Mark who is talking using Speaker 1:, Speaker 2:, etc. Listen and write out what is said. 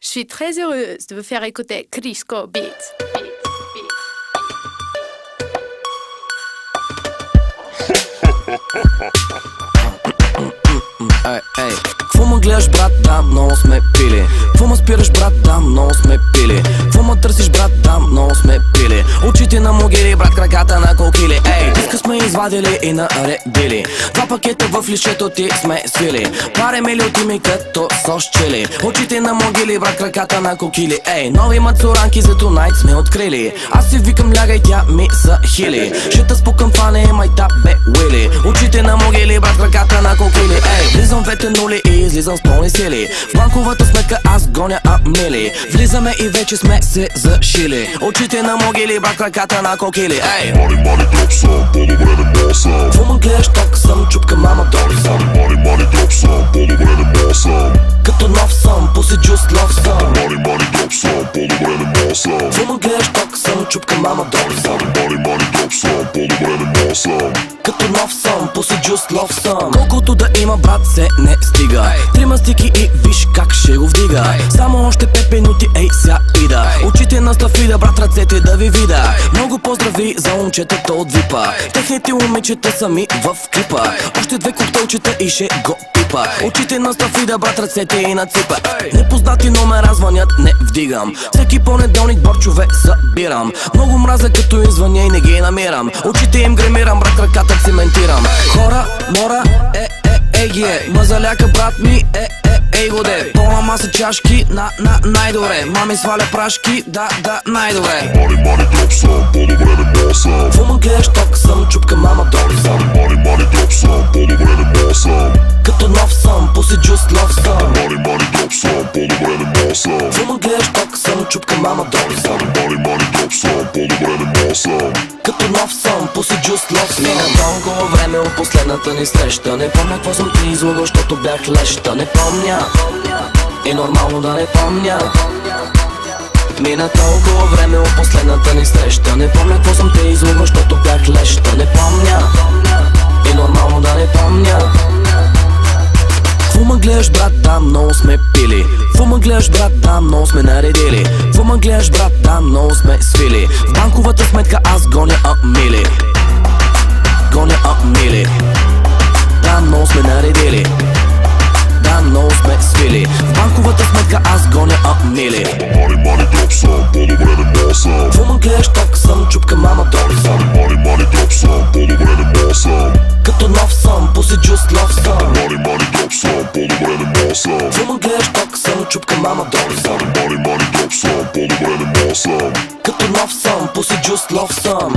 Speaker 1: Je suis très heureuse de vous faire écouter Crisco Beats.
Speaker 2: Ей, ей, какво ме гледаш, брат, да, много сме пили. Какво ме спираш, брат, да, много сме пили. Какво ме търсиш, брат, да, много сме пили. Очите на могили, брат, краката на кокили. Ей, диска сме извадили и наредили. Два пакета в лишето ти сме свили. Паре милиоти ми като сощели. Очите на могили, брат, краката на кокили. Ей, нови мацуранки за тунайт сме открили. Аз си викам лягай, тя ми са хили. Шита спукам фане, майта бе уили. Очите на могили, брат, краката на кокили. Ей, влизам двете нули и излизам с пълни сили. В банковата сметка аз гоня амили. Влизаме и вече сме се зашили. Очите на могили, брат, краката на кокили. Ей,
Speaker 3: Мани, дроп съм, по-добре не мога съм.
Speaker 2: какво ме гледаш, ток съм, чупка мама дори съм.
Speaker 3: Мани, дроп съм, по-добре не мога съм.
Speaker 2: Като нов съм, пуси джус лов съм.
Speaker 3: Мани, дроп съм, по-добре не мога съм.
Speaker 2: какво ме гледаш, ток съм, чупка мама дори съм.
Speaker 3: Мани, дроп съм, по-добре не мога съм.
Speaker 2: Като нов съм, пуси джус лов съм. Колкото да има, брат, се не стига. Трима стики и виж как ще го вдига. Само още 5 минути, ей ся ида. Очите на стафида, брат, ръцете да ви вида. Много поздрави за момчетата от випа. Техните момичета сами в клипа. Още 2 коктейлчета и ще го пипа. Очите на стафида, брат, ръцете и на ципа. Непознати номера звънят, не вдигам. Всеки понеделник борчове събирам. Много мразя като им звъня и не ги намирам. Очите им гремирам, брат, краката циментирам. Хора, мора, ги е. Мазаляка, брат ми, ей годе. Пълна маса чашки, най-добре. Мами сваля прашки, да, най-добре.
Speaker 3: Мани, дроп съм, по-добре не мога съм.
Speaker 2: Какво ме гледаш, ток съм, чупка мама дори съм.
Speaker 3: Мани, дроп съм, по-добре не мога съм.
Speaker 2: Като нов съм, пуси джус лов съм.
Speaker 3: Мани, дроп съм, по-добре не мога съм.
Speaker 2: какво ме гледаш, ток съм, чупка мама дори съм.
Speaker 3: Мани, дроп съм, по-добре не мога съм.
Speaker 2: Като нов съм, пуси джус лов съм. Мина толкова време от последната ни среща. Не помня какво съм ти излагал, защото бях леща. Не помня, и нормално да не помня. Мина толкова време от последната ни среща. Не помня какво съм те излагал, защото бях леща. Не помня, и нормално да не помня. Какво ме гледаш, брат, да, много сме пили. Какво ме гледаш, брат, да, много сме наредили. Какво ме гледаш, брат, да, много сме свили. В банковата сметка аз гоня амили. Гоня амили. Да, много сме наредили. Да, много сме свили. В банковата сметка аз гоня амили.
Speaker 3: Мани, дроп съм, по-добре не мога съм.
Speaker 2: какво ме гледаш, ток съм, чупка мама дори съм.
Speaker 3: Мани, дроп съм, по-добре не мога съм.
Speaker 2: Като нов съм, пуси джус лов съм.
Speaker 3: Мани, дроп съм, по-добре не мога съм.
Speaker 2: какво ме гледаш, ток съм, чупка мама дори съм.
Speaker 3: Мани, дроп съм, по-добре не мога съм.
Speaker 2: Като нов съм, пуси джус лов съм.